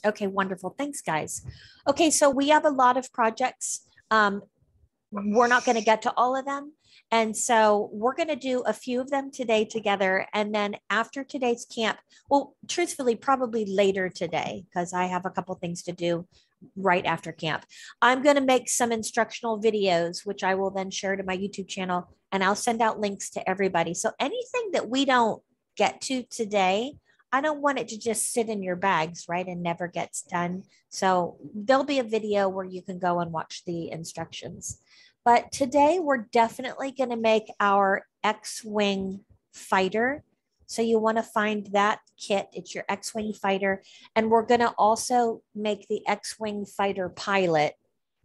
Okay, wonderful. Thanks, guys. Okay, so we have a lot of projects. We're not going to get to all of them. And so we're going to do a few of them today together. And then after today's camp, well, truthfully, probably later today, because I have a couple things to do right after camp. I'm going to make some instructional videos, which I will then share to my YouTube channel, and I'll send out links to everybody. So anything that we don't get to today, I don't want it to just sit in your bags, right, and never gets done. So there'll be a video where you can go and watch the instructions. But today we're definitely going to make our X-Wing fighter. So you want to find that kit. It's your X-Wing fighter. And we're going to also make the X-Wing fighter pilot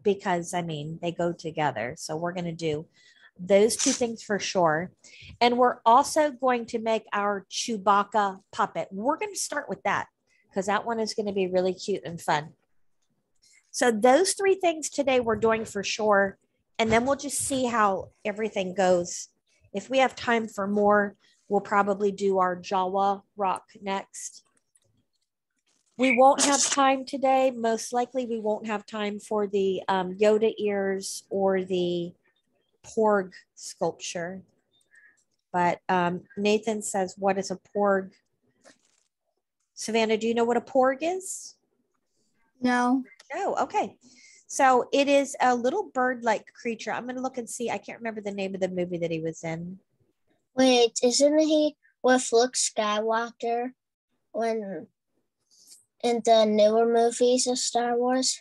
because, I mean, they go together. So we're going to do those two things for sure. And we're also going to make our Chewbacca puppet. We're going to start with that because that one is going to be really cute and fun. So those three things today we're doing for sure. And then we'll just see how everything goes. If we have time for more, we'll probably do our Jawa rock next. We won't have time today. Most likely we won't have time for the Yoda ears or the Porg sculpture. But Nathan says, what is a Porg? Savannah, do you know what a Porg is? No. Oh, okay. So it is a little bird-like creature. I'm going to look and see. I can't remember the name of the movie that he was in. Wait, isn't he with Luke Skywalker when in the newer movies of Star Wars?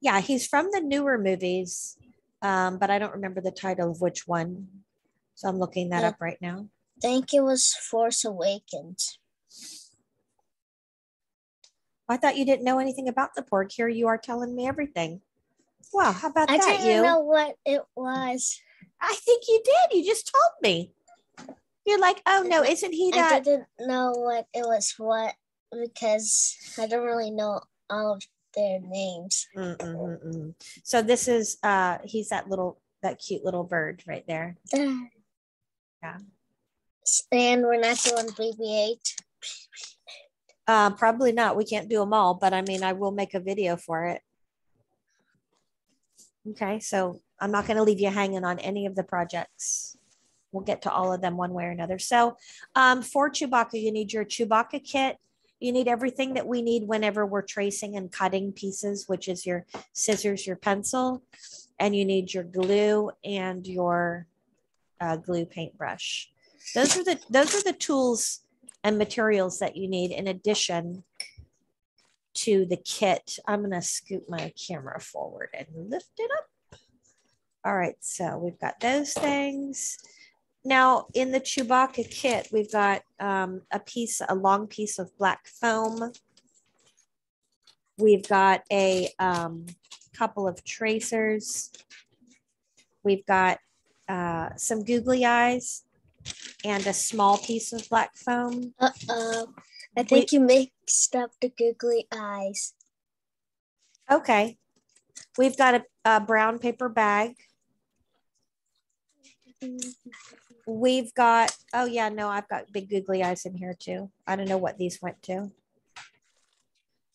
Yeah, he's from the newer movies, but I don't remember the title of which one. So I'm looking that up right now. I think it was Force Awakens. I thought you didn't know anything about the Porg. Here you are telling me everything. Wow, how about that, I didn't know what it was. I think you did. You just told me. You're like, oh no, isn't he that? I didn't know what it was because I don't really know all of their names. So this is he's that cute little bird right there. Yeah. And we're not doing BB-8. Probably not. We can't do them all, but I mean, I will make a video for it. Okay, so I'm not going to leave you hanging on any of the projects. We'll get to all of them one way or another. So for Chewbacca, you need your Chewbacca kit. You need everything that we need whenever we're tracing and cutting pieces, which is your scissors, your pencil, and you need your glue and your glue paintbrush. Those are the tools and materials that you need in addition to the kit. I'm going to scoot my camera forward and lift it up. All right, so we've got those things. Now in the Chewbacca kit, we've got a long piece of black foam. We've got a couple of tracers. We've got some googly eyes and a small piece of black foam. I think you mixed up the googly eyes. Okay. We've got a brown paper bag. We've got, oh yeah, no, I've got big googly eyes in here too. I don't know what these went to.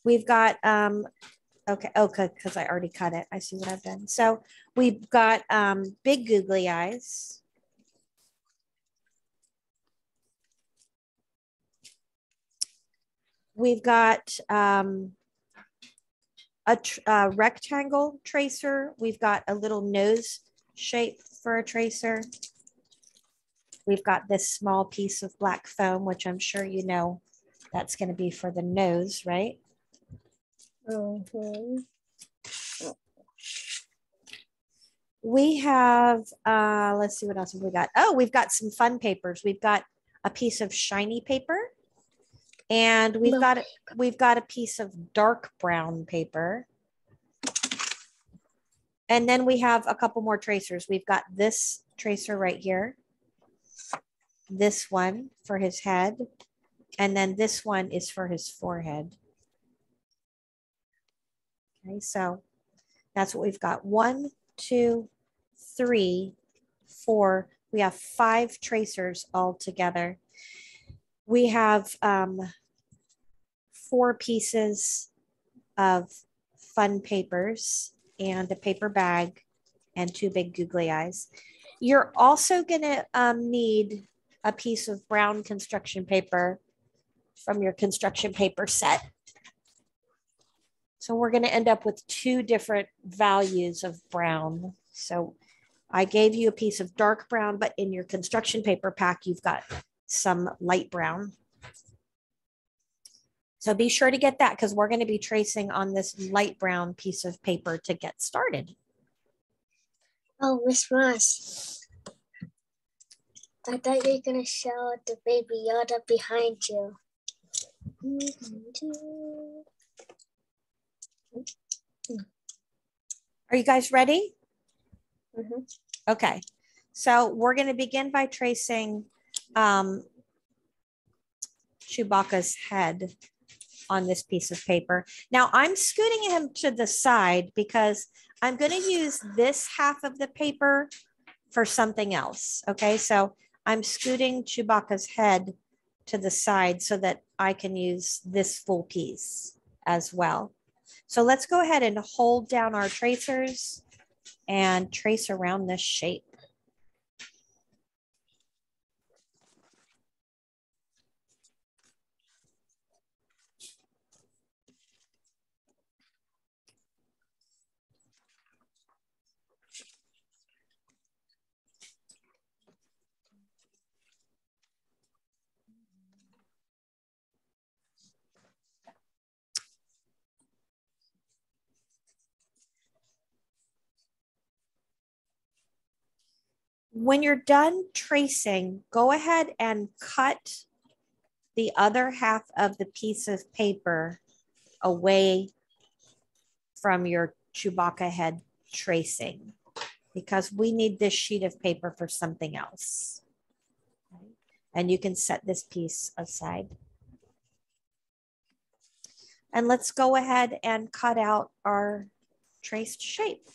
We've got, okay, because I already cut it. I see what I've done. So we've got big googly eyes. We've got a rectangle tracer. We've got a little nose shape for a tracer. We've got this small piece of black foam, which I'm sure you know that's going to be for the nose, right? We have, let's see what else have we got. Oh, we've got some fun papers. We've got a piece of shiny paper. And we've got a piece of dark brown paper. And then we have a couple more tracers. We've got this tracer right here. This one for his head. And then this one is for his forehead. Okay, so that's what we've got. 1, 2, 3, 4. We have 5 tracers all together. We have 4 4 pieces of fun papers and a paper bag and 2 big googly eyes. You're also going to need a piece of brown construction paper from your construction paper set. So we're going to end up with 2 different values of brown. So I gave you a piece of dark brown, but in your construction paper pack, you've got some light brown. So be sure to get that because we're going to be tracing on this light brown piece of paper to get started. Oh, Miss Moss, I thought you were going to show the baby Yoda behind you. Are you guys ready? Mm-hmm. Okay. So we're going to begin by tracing Chewbacca's head on this piece of paper. Now I'm scooting him to the side because I'm going to use this half of the paper for something else. Okay, so I'm scooting Chewbacca's head to the side so that I can use this full piece as well. So let's go ahead and hold down our tracers and trace around this shape. When you're done tracing, go ahead and cut the other half of the piece of paper away from your Chewbacca head tracing because we need this sheet of paper for something else. And you can set this piece aside. And let's go ahead and cut out our traced shape.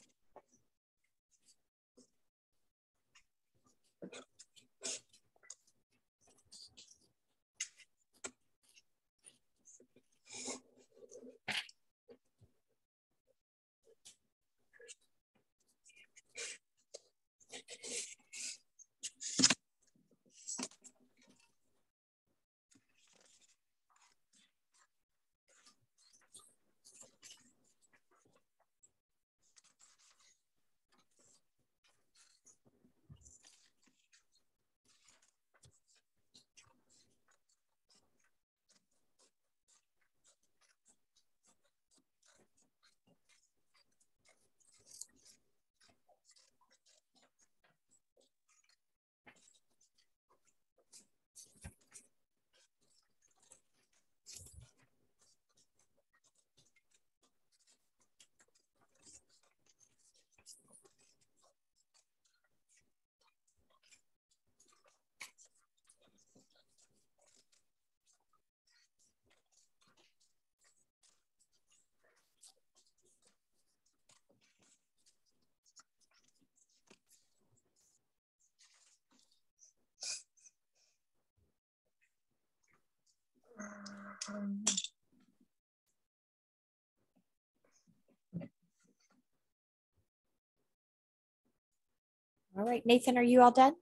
All right, Nathan, are you all done?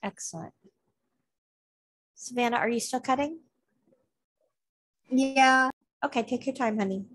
Excellent. Savannah, are you still cutting? Yeah. Okay, take your time, honey.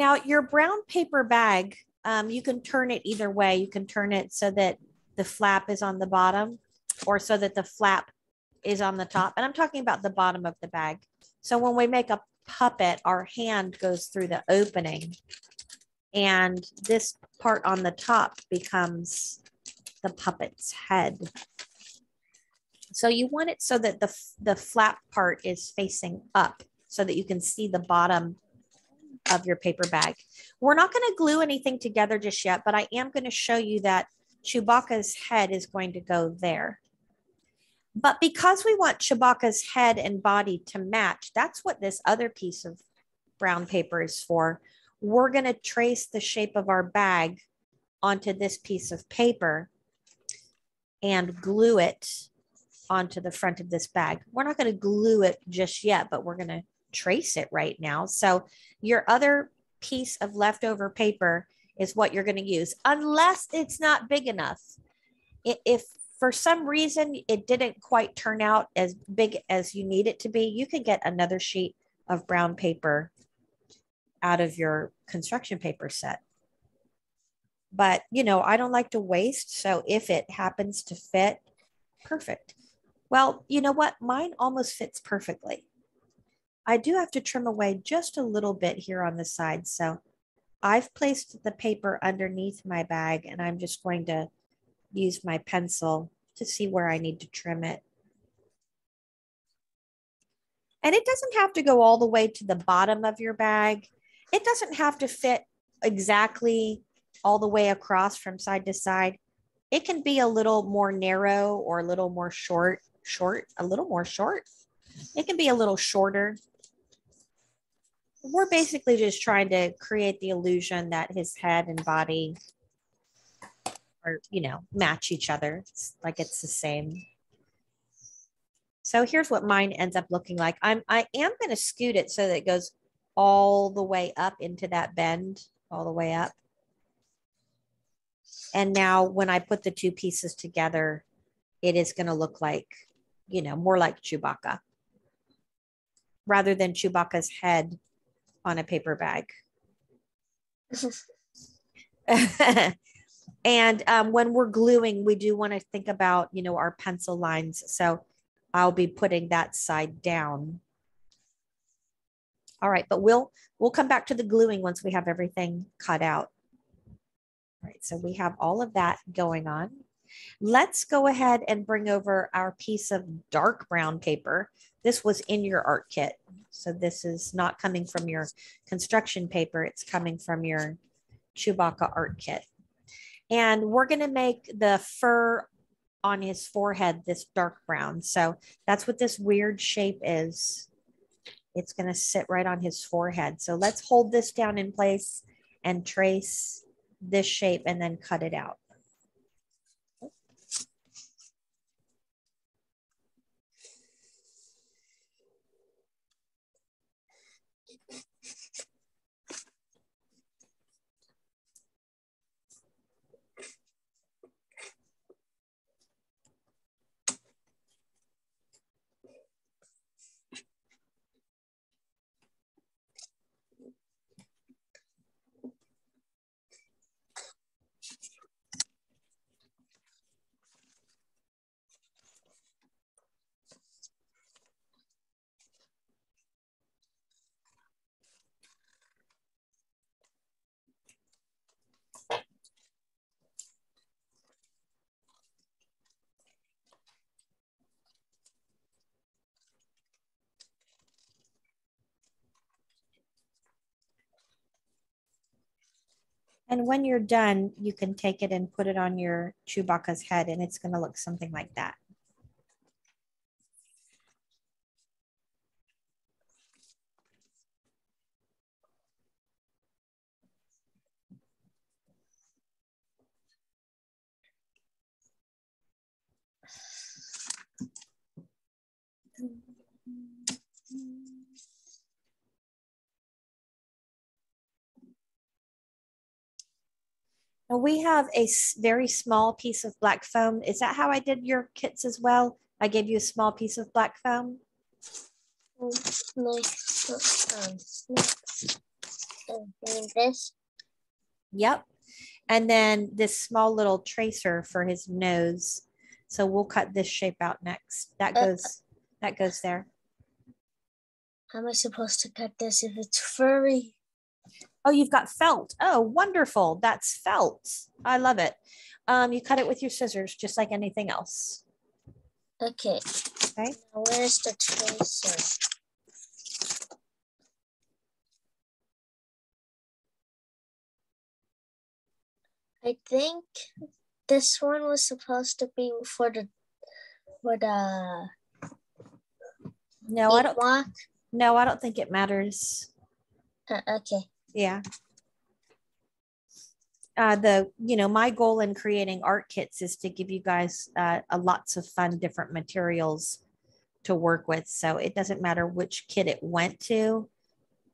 Now your brown paper bag, you can turn it either way. You can turn it so that the flap is on the bottom or so that the flap is on the top. And I'm talking about the bottom of the bag. So when we make a puppet, our hand goes through the opening and this part on the top becomes the puppet's head. So you want it so that the flap part is facing up so that you can see the bottom of your paper bag. We're not going to glue anything together just yet, but I am going to show you that Chewbacca's head is going to go there. But because we want Chewbacca's head and body to match, that's what this other piece of brown paper is for. We're going to trace the shape of our bag onto this piece of paper and glue it onto the front of this bag. We're not going to glue it just yet, but we're going to trace it right now. So your other piece of leftover paper is what you're going to use, unless it's not big enough. If for some reason it didn't quite turn out as big as you need it to be, you can get another sheet of brown paper out of your construction paper set. But, you know, I don't like to waste. So if it happens to fit, perfect. Well, you know what? Mine almost fits perfectly. I do have to trim away just a little bit here on the side. So I've placed the paper underneath my bag and I'm just going to use my pencil to see where I need to trim it. And it doesn't have to go all the way to the bottom of your bag. It doesn't have to fit exactly all the way across from side to side. It can be a little more narrow or a little more short, a little more short. It can be a little shorter. We're basically just trying to create the illusion that his head and body are, you know, match each other. It's like it's the same. So here's what mine ends up looking like. I am going to scoot it so that it goes all the way up into that bend, all the way up. And now when I put the two pieces together, it is going to look like, you know, more like Chewbacca rather than Chewbacca's head on a paper bag. And when we're gluing, we do want to think about, you know, our pencil lines. So I'll be putting that side down. All right, but we'll come back to the gluing once we have everything cut out. All right, so we have all of that going on. Let's go ahead and bring over our piece of dark brown paper. This was in your art kit. So this is not coming from your construction paper. It's coming from your Chewbacca art kit. And we're going to make the fur on his forehead this dark brown. So that's what this weird shape is. It's going to sit right on his forehead. So let's hold this down in place and trace this shape and then cut it out. And when you're done, you can take it and put it on your Chewbacca's head and it's going to look something like that. Now we have a very small piece of black foam. Is that how I did your kits as well? I gave you a small piece of black foam. This. Yep. And then this small little tracer for his nose. So we'll cut this shape out next. That goes there. How am I supposed to cut this if it's furry? Oh, you've got felt. Oh, wonderful. That's felt. I love it. You cut it with your scissors, just like anything else. Okay. Okay. Now where's the tracer? I think this one was supposed to be for the No, I don't. walk. No, I don't think it matters. Okay. Yeah. My goal in creating art kits is to give you guys a lots of fun different materials to work with. So it doesn't matter which kit it went to,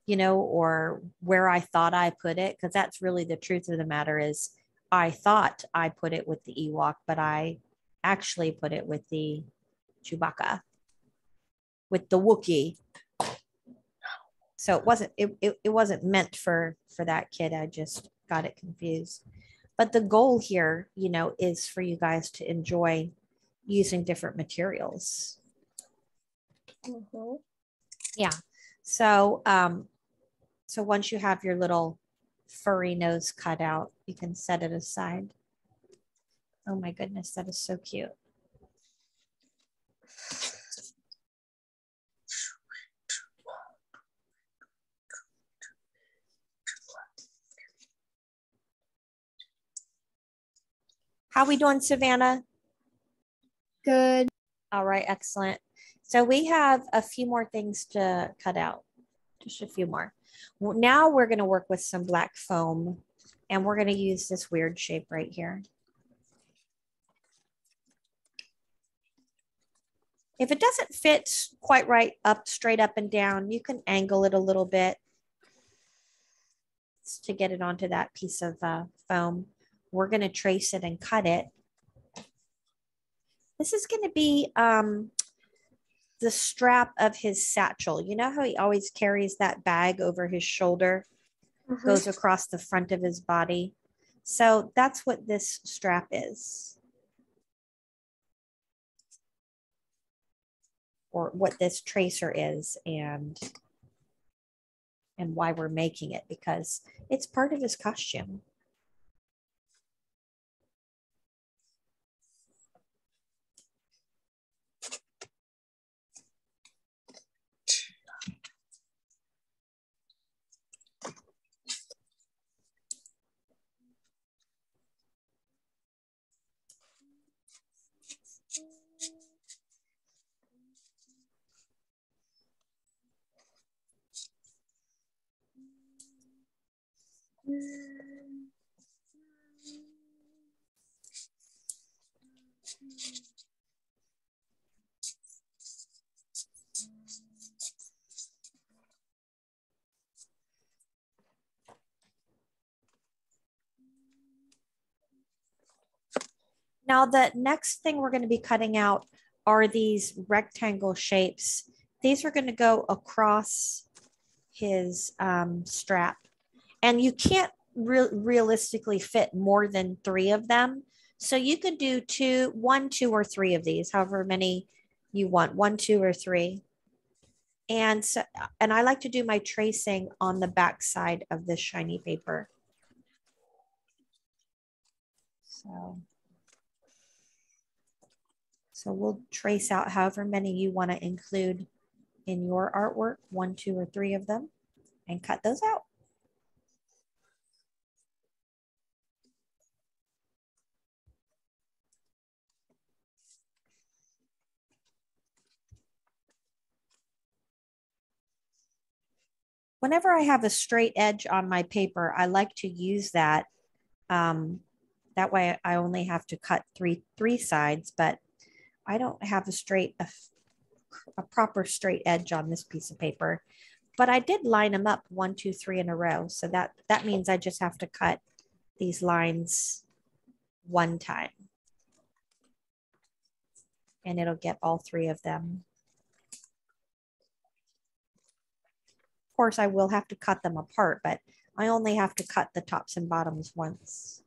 or where I thought I put it, because that's really the truth of the matter is I thought I put it with the Ewok, but I actually put it with the Chewbacca, with the Wookiee. So it wasn't meant for that kid. I just got it confused. But the goal here, is for you guys to enjoy using different materials. Mm-hmm. Yeah. So so once you have your little furry nose cut out, you can set it aside. Oh my goodness, that is so cute. How we doing, Savannah? Good. All right, excellent. So we have a few more things to cut out, just a few more. Now we're going to work with some black foam, and we're going to use this weird shape right here. If it doesn't fit quite right up, straight up and down, you can angle it a little bit to get it onto that piece of foam. We're going to trace it and cut it. This is going to be the strap of his satchel. You know how he always carries that bag over his shoulder, goes across the front of his body. So that's what this strap is. Or what this tracer is, and why we're making it, because it's part of his costume. Now, the next thing we're going to be cutting out are these rectangle shapes. These are going to go across his strap. And you can't realistically fit more than 3 of them. So you could do 1, 2, or 3 of these, however many you want, 1, 2, or 3. And I like to do my tracing on the back side of this shiny paper. So we'll trace out however many you want to include in your artwork, 1, 2, or 3 of them, and cut those out. Whenever I have a straight edge on my paper, I like to use that. That way I only have to cut three sides, but I don't have a proper straight edge on this piece of paper. But I did line them up 1, 2, 3 in a row. So that means I just have to cut these lines 1 time. And it'll get all 3 of them. Of course, I will have to cut them apart, but I only have to cut the tops and bottoms once.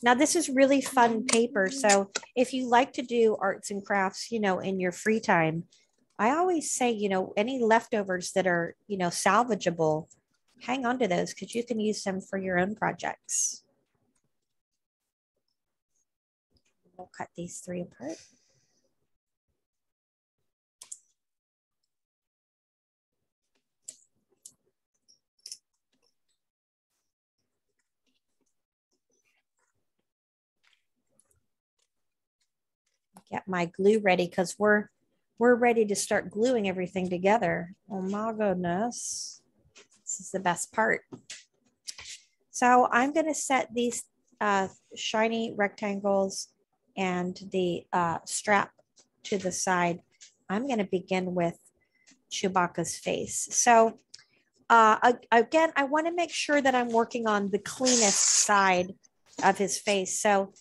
Now this is really fun paper. So if you like to do arts and crafts, you know, in your free time, I always say, you know, any leftovers that are, you know, salvageable, hang on to those because you can use them for your own projects. We'll cut these 3 apart. Get my glue ready because we're ready to start gluing everything together. Oh my goodness. This is the best part. So I'm going to set these shiny rectangles and the strap to the side. I'm going to begin with Chewbacca's face. So again, I want to make sure that I'm working on the cleanest side of his face. So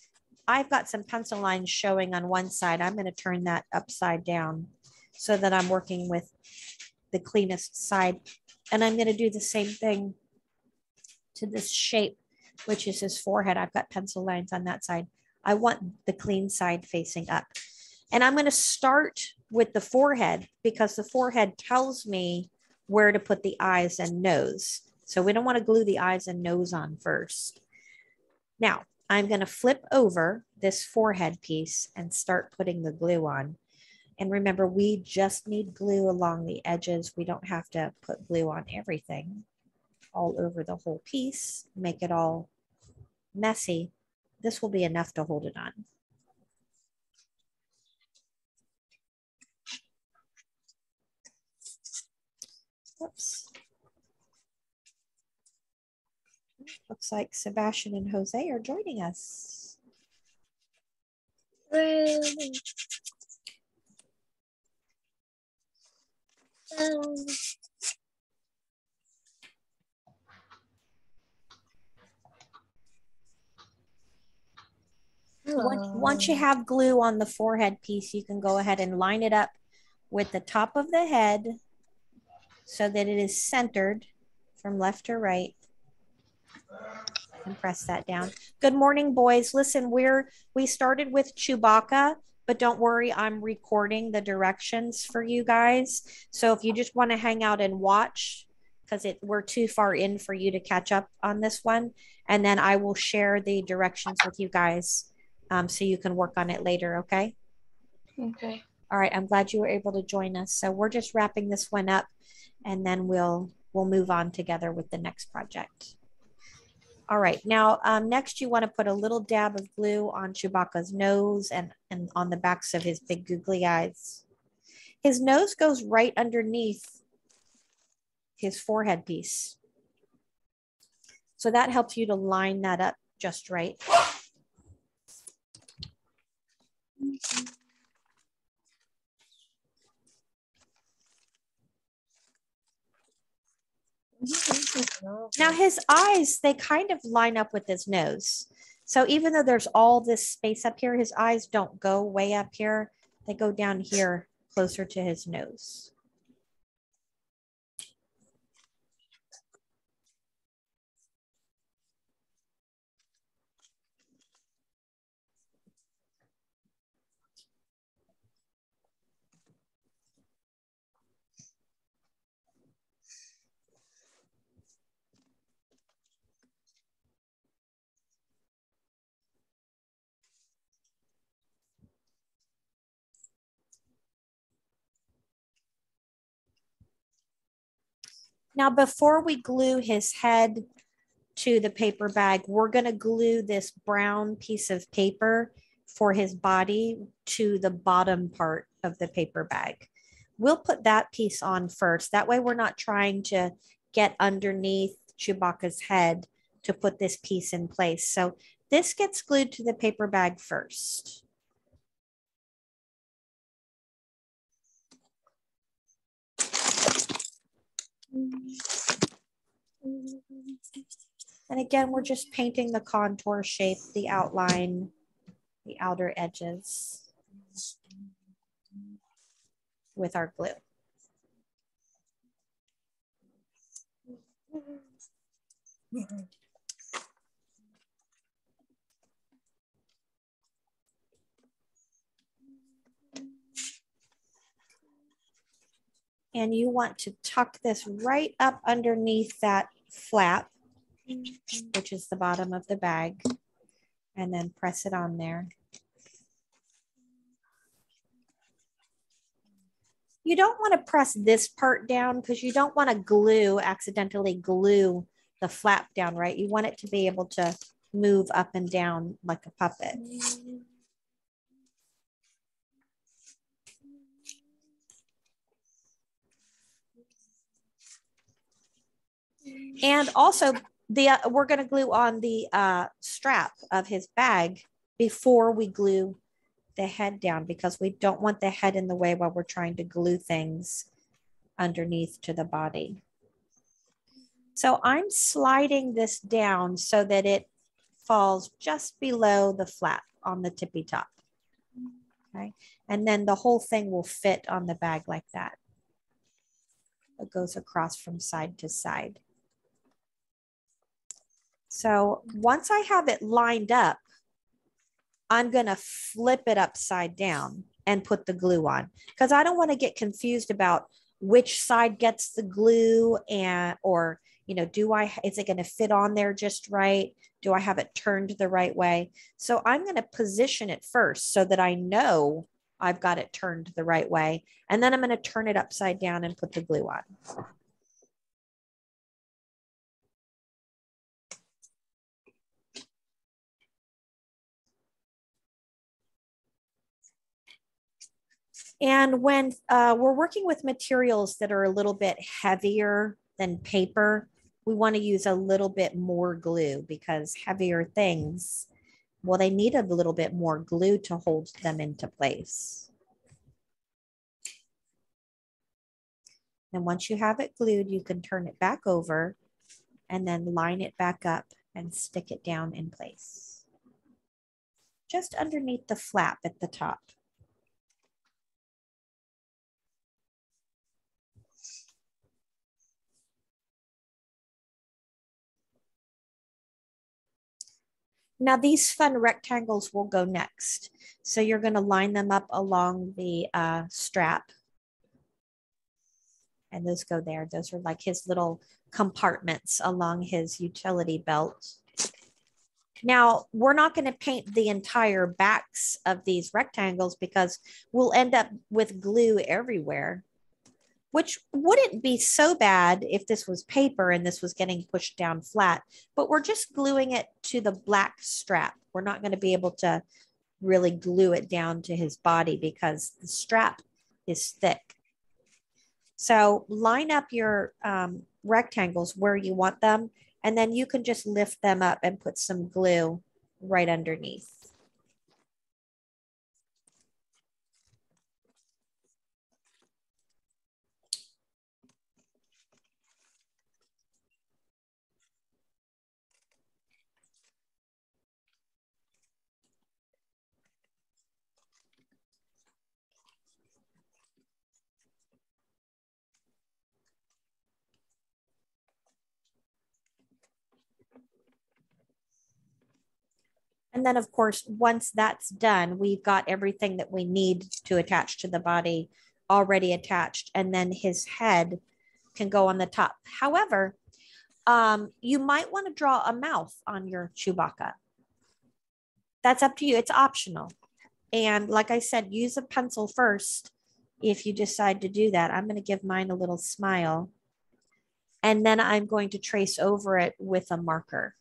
I've got some pencil lines showing on one side. I'm going to turn that upside down so that I'm working with the cleanest side. And I'm going to do the same thing to this shape, which is his forehead. I've got pencil lines on that side. I want the clean side facing up. And I'm going to start with the forehead because the forehead tells me where to put the eyes and nose. So we don't want to glue the eyes and nose on first. Now, I'm going to flip over this forehead piece and start putting the glue on. And remember, we just need glue along the edges. We don't have to put glue on everything, all over the whole piece, make it all messy. This will be enough to hold it on. Whoops. Looks like Sebastian and Jose are joining us. Once you have glue on the forehead piece, you can go ahead and line it up with the top of the head so that it is centered from left to right. And press that down. Good morning, boys. Listen, we started with Chewbacca, but don't worry, I'm recording the directions for you guys. So if you just want to hang out and watch, because we're too far in for you to catch up on this one, and then I will share the directions with you guys so you can work on it later, okay? Okay. All right, I'm glad you were able to join us. So we're just wrapping this one up, and then we'll move on together with the next project. All right, now next you want to put a little dab of glue on Chewbacca's nose and on the backs of his big googly eyes. His nose goes right underneath his forehead piece. So that helps you to line that up just right. Now his eyes, they kind of line up with his nose. So even though there's all this space up here, his eyes don't go way up here. They go down here closer to his nose. Now, before we glue his head to the paper bag, we're going to glue this brown piece of paper for his body to the bottom part of the paper bag. We'll put that piece on first. That way we're not trying to get underneath Chewbacca's head to put this piece in place. So this gets glued to the paper bag first. And again, we're just painting the contour shape, the outline, the outer edges. with our glue. And you want to tuck this right up underneath that flap, which is the bottom of the bag, and then press it on there. You don't want to press this part down because you don't want to accidentally glue the flap down, right? You want it to be able to move up and down like a puppet. And also we're going to glue on the strap of his bag before we glue the head down, because we don't want the head in the way while we're trying to glue things underneath to the body. So I'm sliding this down so that it falls just below the flap on the tippy top. Okay. And then the whole thing will fit on the bag like that. It goes across from side to side. So once I have it lined up, I'm going to flip it upside down and put the glue on, because I don't want to get confused about which side gets the glue, and or is it going to fit on there just right? Do I have it turned the right way? So I'm going to position it first so that I know I've got it turned the right way. And then I'm going to turn it upside down and put the glue on. And when we're working with materials that are a little bit heavier than paper, we want to use a little bit more glue, because heavier things, well, they need a little bit more glue to hold them into place. And once you have it glued, you can turn it back over and then line it back up and stick it down in place, just underneath the flap at the top. Now these fun rectangles will go next. So you're going to line them up along the strap. And those go there. Those are like his little compartments along his utility belt. Now, we're not going to paint the entire backs of these rectangles because we'll end up with glue everywhere, which wouldn't be so bad if this was paper and this was getting pushed down flat, but we're just gluing it to the black strap. We're not going to be able to really glue it down to his body because the strap is thick. So line up your rectangles where you want them, and then you can just lift them up and put some glue right underneath. And then, of course, once that's done, we've got everything that we need to attach to the body already attached. And then his head can go on the top. However, you might want to draw a mouth on your Chewbacca. That's up to you. It's optional. And like I said, use a pencil first if you decide to do that. I'm going to give mine a little smile. And then I'm going to trace over it with a marker.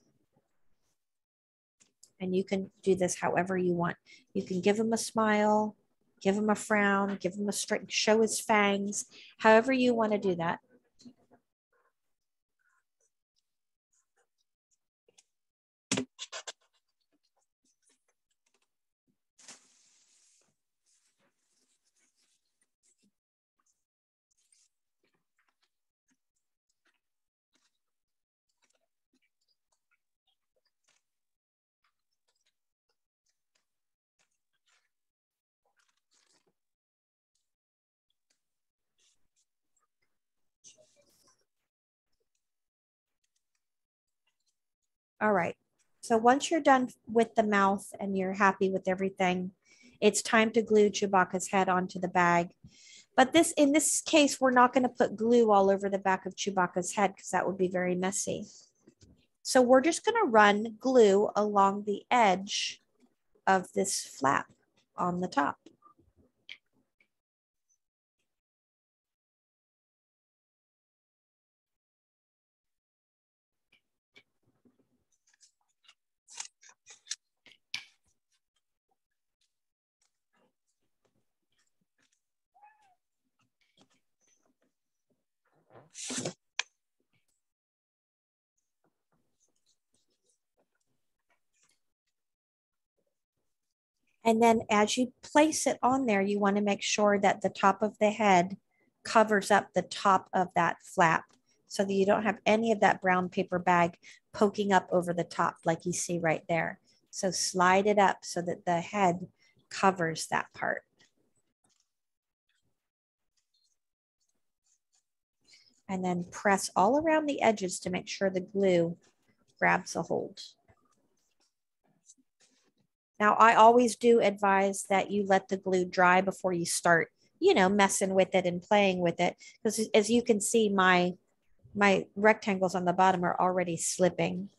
And you can do this however you want. You can give him a smile, give him a frown, give him a straight, show his fangs, however you want to do that. All right. So once you're done with the mouth and you're happy with everything, it's time to glue Chewbacca's head onto the bag. But in this case, we're not going to put glue all over the back of Chewbacca's head because that would be very messy. So we're just going to run glue along the edge of this flap on the top. And then as you place it on there, you want to make sure that the top of the head covers up the top of that flap so that you don't have any of that brown paper bag poking up over the top like you see right there. So slide it up so that the head covers that part. And then press all around the edges to make sure the glue grabs a hold. Now, I always do advise that you let the glue dry before you start, messing with it and playing with it. Because as you can see, my rectangles on the bottom are already slipping.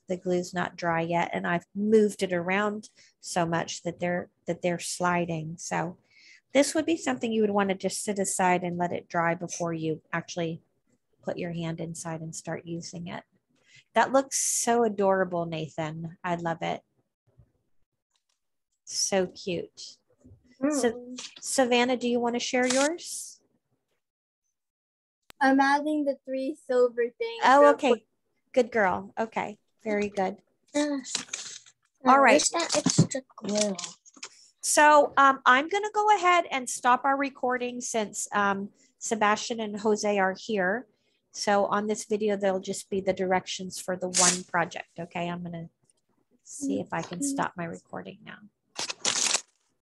The glue's not dry yet, and I've moved it around so much that they're sliding. So this would be something you would want to just sit aside and let it dry before you actually put your hand inside and start using it. That looks so adorable, Nathan. I love it. So cute. So, Savannah, do you want to share yours? I'm adding the 3 silver things. Oh, okay. Good girl. Okay. Very good. All right. Where's that extra glue? So I'm going to go ahead and stop our recording since Sebastian and Jose are here. So on this video, there'll just be the directions for the one project. Okay. I'm going to see if I can stop my recording now.